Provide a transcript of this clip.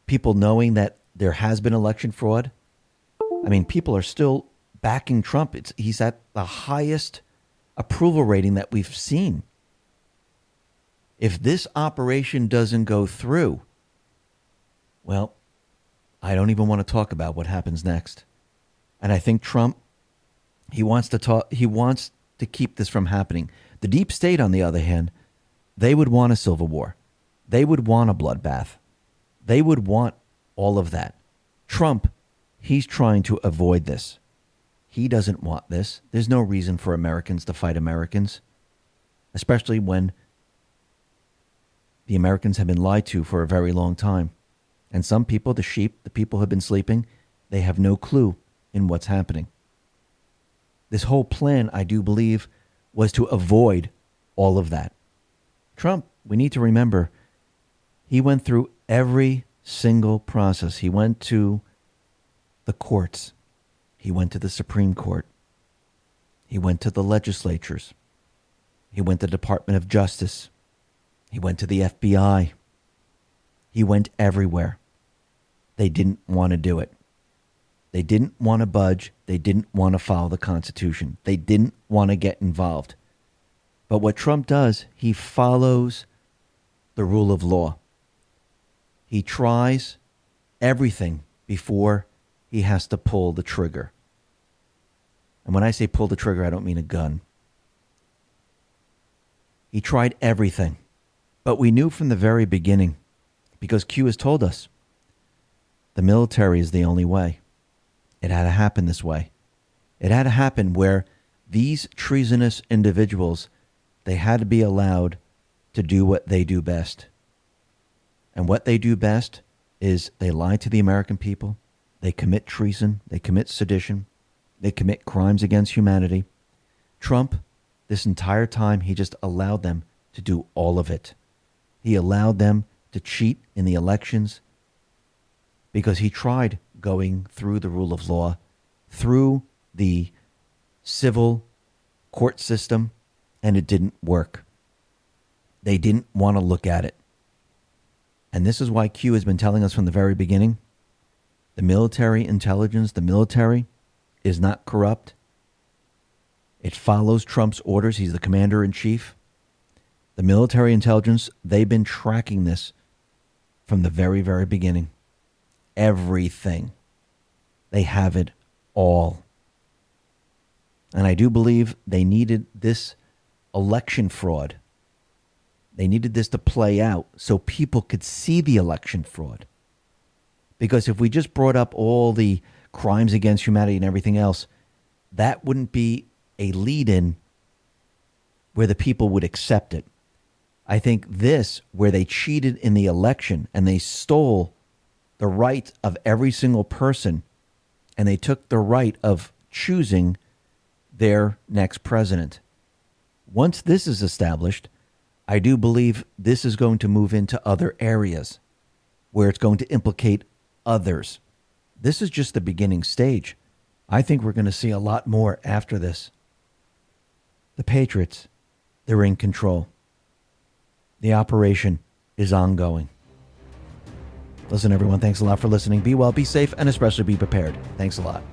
people knowing that there has been election fraud. I mean, people are still backing Trump. He's at the highest approval rating that we've seen. If this operation doesn't go through, well, I don't even want to talk about what happens next. And I think Trump, he wants to keep this from happening. The deep state, on the other hand, they would want a civil war. They would want a bloodbath. They would want all of that. Trump, he's trying to avoid this. He doesn't want this. There's no reason for Americans to fight Americans, especially when the Americans have been lied to for a very long time. And some people, the sheep, the people who have been sleeping, they have no clue in what's happening. This whole plan, I do believe, was to avoid all of that. Trump, we need to remember, he went through every single process. He went to the courts. He went to the Supreme Court. He went to the legislatures. He went to the Department of Justice. He went to the FBI. He went everywhere. They didn't want to do it. They didn't want to budge. They didn't want to follow the Constitution. They didn't want to get involved. But what Trump does, he follows the rule of law. He tries everything before he has to pull the trigger. And when I say pull the trigger, I don't mean a gun. He tried everything. But we knew from the very beginning, because Q has told us, the military is the only way. It had to happen this way. It had to happen where these treasonous individuals, they had to be allowed to do what they do best. And what they do best is they lie to the American people. They commit treason. They commit sedition. They commit crimes against humanity. Trump, this entire time, he just allowed them to do all of it. He allowed them to cheat in the elections because he tried going through the rule of law, through the civil court system, and it didn't work. They didn't want to look at it. And this is why Q has been telling us from the very beginning, the military intelligence, the military is not corrupt. It follows Trump's orders. He's the commander-in-chief. The military intelligence, they've been tracking this from the very, very beginning. Everything. They have it all. And I do believe they needed this election fraud. They needed this to play out so people could see the election fraud. Because if we just brought up all the crimes against humanity and everything else, that wouldn't be a lead-in where the people would accept it. I think this, where they cheated in the election and they stole the right of every single person and they took the right of choosing their next president. Once this is established, I do believe this is going to move into other areas where it's going to implicate others. This is just the beginning stage. I think we're going to see a lot more after this. The Patriots, they're in control. The operation is ongoing. Listen, everyone, thanks a lot for listening. Be well, be safe, and especially be prepared. Thanks a lot.